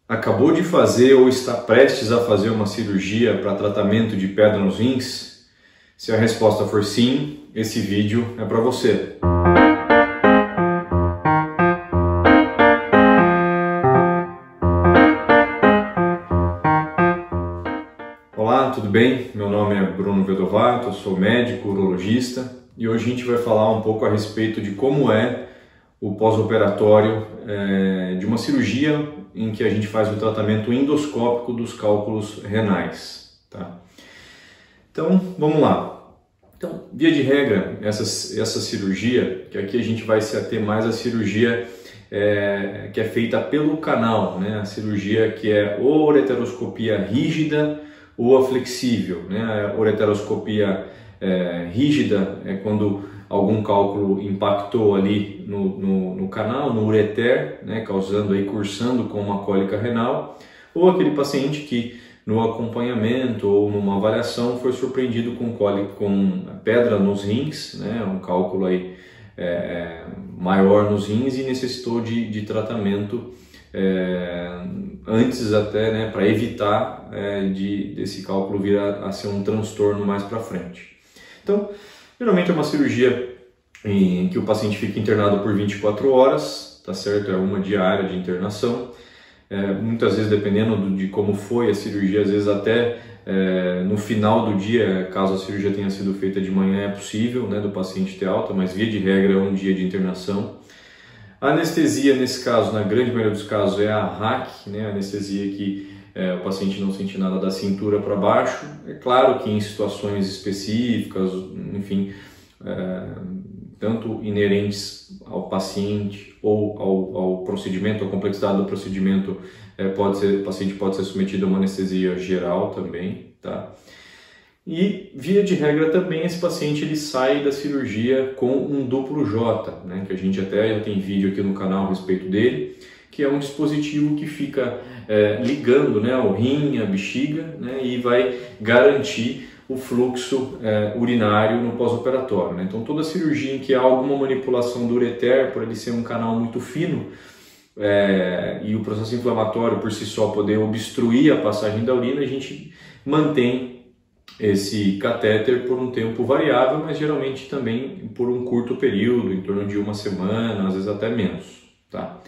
Acabou de fazer ou está prestes a fazer uma cirurgia para tratamento de pedra nos rins? Se a resposta for sim, esse vídeo é para você. Olá, tudo bem? Meu nome é Bruno Vedovato, eu sou médico urologista e hoje a gente vai falar um pouco a respeito de como é o pós-operatório de uma cirurgia em que a gente faz o tratamento endoscópico dos cálculos renais. Tá? Então, vamos lá. Então, via de regra, essa cirurgia, que aqui a gente vai se ater mais à cirurgia que é feita pelo canal, né? A cirurgia que é ou ureteroscopia rígida ou a flexível, né? A ureteroscopia rígida é quando algum cálculo impactou ali no canal, no ureter, né, causando aí, cursando com uma cólica renal, ou aquele paciente que no acompanhamento ou numa avaliação foi surpreendido com pedra nos rins, né, um cálculo aí maior nos rins e necessitou de tratamento antes até, né, para evitar desse cálculo vir a ser um transtorno mais para frente. Então, geralmente é uma cirurgia em que o paciente fica internado por 24 horas, tá certo? É uma diária de internação. Muitas vezes, dependendo de como foi a cirurgia, às vezes até no final do dia, caso a cirurgia tenha sido feita de manhã, é possível, né, do paciente ter alta, mas via de regra é um dia de internação. A anestesia, nesse caso, na grande maioria dos casos, é a RAC, né, a anestesia que o paciente não sente nada da cintura para baixo. É claro que em situações específicas, enfim, tanto inerentes ao paciente ou ao procedimento, à complexidade do procedimento, o paciente pode ser submetido a uma anestesia geral também, tá? E, via de regra também, esse paciente ele sai da cirurgia com um duplo J, né, que a gente até já tem vídeo aqui no canal a respeito dele, que é um dispositivo que fica ligando, né, o rim, a bexiga, né, e vai garantir o fluxo urinário no pós-operatório, né? Então, toda cirurgia em que há alguma manipulação do ureter, por ele ser um canal muito fino, e o processo inflamatório por si só poder obstruir a passagem da urina, a gente mantém esse catéter por um tempo variável, mas geralmente também por um curto período, em torno de uma semana, às vezes até menos, tá?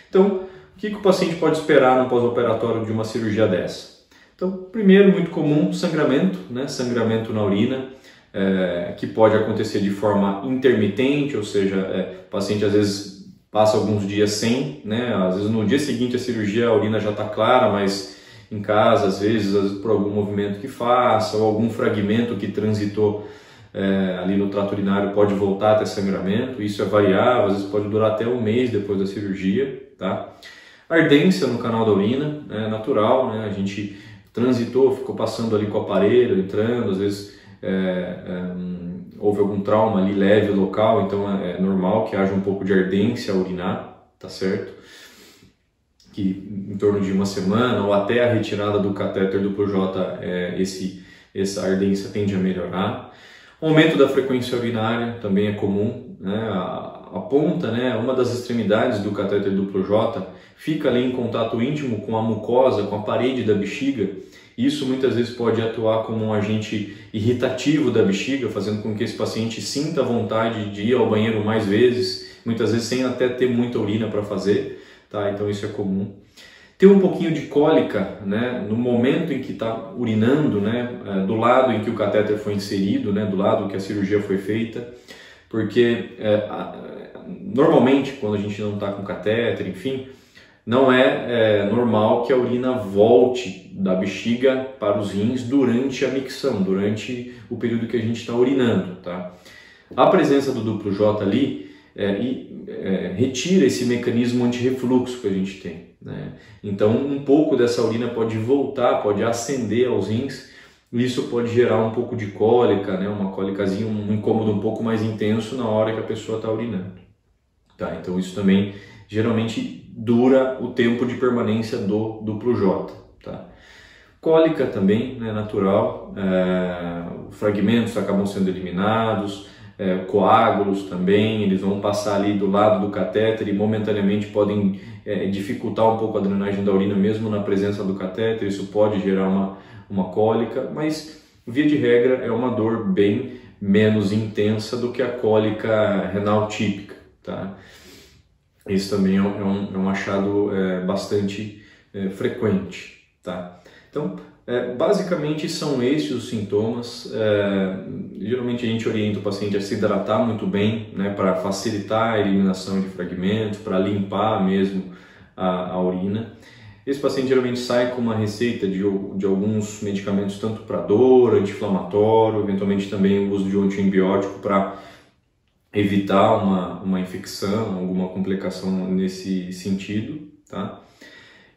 Então, o que o paciente pode esperar no pós-operatório de uma cirurgia dessa? Então, primeiro, muito comum, sangramento, né? Sangramento na urina, que pode acontecer de forma intermitente, ou seja, o paciente às vezes passa alguns dias sem, né? Às vezes no dia seguinte à cirurgia a urina já está clara, mas em casa, às vezes por algum movimento que faça, ou algum fragmento que transitou ali no trato urinário pode voltar a ter sangramento. Isso é variável, às vezes pode durar até um mês depois da cirurgia, tá? Ardência no canal da urina, é natural, né? A gente transitou, ficou passando ali com o aparelho, entrando, às vezes houve algum trauma ali leve local, então é normal que haja um pouco de ardência a urinar, tá certo? Que em torno de uma semana ou até a retirada do catéter duplo J, essa ardência tende a melhorar. O aumento da frequência urinária também é comum, né? A ponta, né, uma das extremidades do catéter duplo J fica ali em contato íntimo com a mucosa, com a parede da bexiga. Isso muitas vezes pode atuar como um agente irritativo da bexiga, fazendo com que esse paciente sinta vontade de ir ao banheiro mais vezes, muitas vezes sem até ter muita urina para fazer, tá? Então isso é comum. Ter um pouquinho de cólica, né, no momento em que está urinando, né, do lado em que o catéter foi inserido, né, do lado que a cirurgia foi feita, porque normalmente quando a gente não está com catéter, enfim, não é normal que a urina volte da bexiga para os rins durante a micção, durante o período que a gente está urinando, tá? A presença do duplo J ali retira esse mecanismo antirrefluxo que a gente tem, né? Então, um pouco dessa urina pode voltar, pode ascender aos rins, e isso pode gerar um pouco de cólica, né? Uma cólicazinha, um incômodo um pouco mais intenso na hora que a pessoa está urinando, tá? Então, isso também geralmente dura o tempo de permanência do duplo J, tá? Cólica também, né, natural, fragmentos acabam sendo eliminados, coágulos também, eles vão passar ali do lado do catéter e momentaneamente podem dificultar um pouco a drenagem da urina mesmo na presença do catéter, isso pode gerar uma cólica, mas via de regra é uma dor bem menos intensa do que a cólica renal típica, tá? Isso também é um achado bastante frequente, tá? Então, basicamente são esses os sintomas. Geralmente a gente orienta o paciente a se hidratar muito bem, né, para facilitar a eliminação de fragmentos, para limpar mesmo a urina. Esse paciente geralmente sai com uma receita de alguns medicamentos, tanto para dor, anti-inflamatório, eventualmente também o uso de um antibiótico para evitar uma infecção, alguma complicação nesse sentido, tá?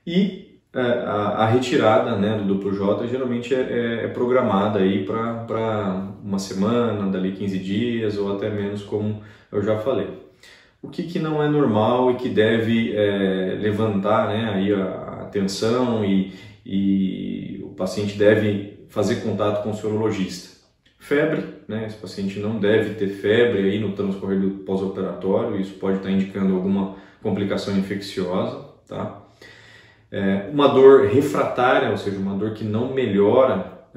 E a retirada, né, do duplo J geralmente é programada aí para uma semana, dali 15 dias ou até menos, como eu já falei. O que não é normal e que deve levantar, né, aí a atenção e o paciente deve fazer contato com o seu urologista. Febre, né? Esse paciente não deve ter febre aí no transcorrer do pós-operatório, isso pode estar indicando alguma complicação infecciosa, tá? Uma dor refratária, ou seja, uma dor que não melhora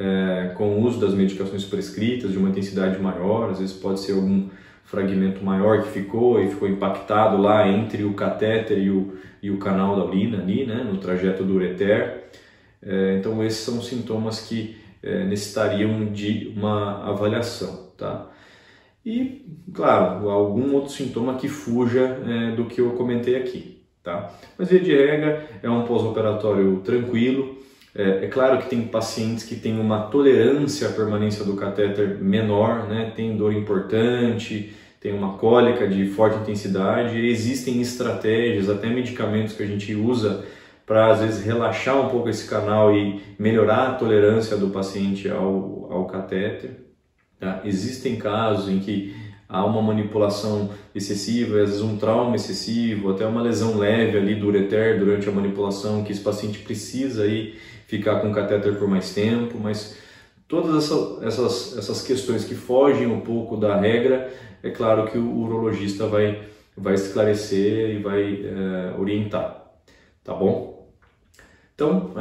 com o uso das medicações prescritas, de uma intensidade maior, às vezes pode ser algum fragmento maior que ficou impactado lá entre o catéter e o canal da urina ali, né, no trajeto do ureter. Então esses são sintomas que necessitariam de uma avaliação, tá? E, claro, algum outro sintoma que fuja do que eu comentei aqui, tá? Mas, via de regra, é um pós-operatório tranquilo. É claro que tem pacientes que têm uma tolerância à permanência do catéter menor, né? Tem dor importante, tem uma cólica de forte intensidade. Existem estratégias, até medicamentos que a gente usa para às vezes relaxar um pouco esse canal e melhorar a tolerância do paciente ao catéter, tá? Existem casos em que há uma manipulação excessiva, às vezes um trauma excessivo, até uma lesão leve ali do ureter durante a manipulação, que esse paciente precisa aí ficar com o catéter por mais tempo, mas todas essas questões que fogem um pouco da regra, é claro que o urologista vai esclarecer e vai orientar, tá bom? Então,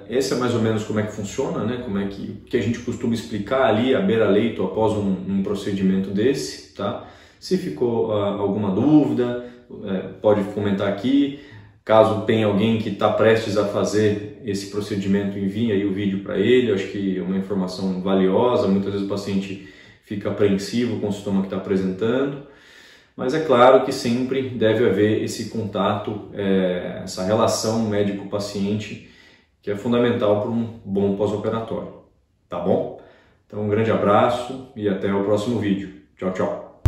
esse é mais ou menos como é que funciona, né? Como é que a gente costuma explicar ali à beira-leito após um procedimento desse, tá? Se ficou alguma dúvida, pode comentar aqui. Caso tenha alguém que está prestes a fazer esse procedimento, envie aí o vídeo para ele. Eu acho que é uma informação valiosa. Muitas vezes o paciente fica apreensivo com o sintoma que está apresentando. Mas é claro que sempre deve haver esse contato, essa relação médico-paciente, que é fundamental para um bom pós-operatório. Tá bom? Então, um grande abraço e até o próximo vídeo. Tchau, tchau!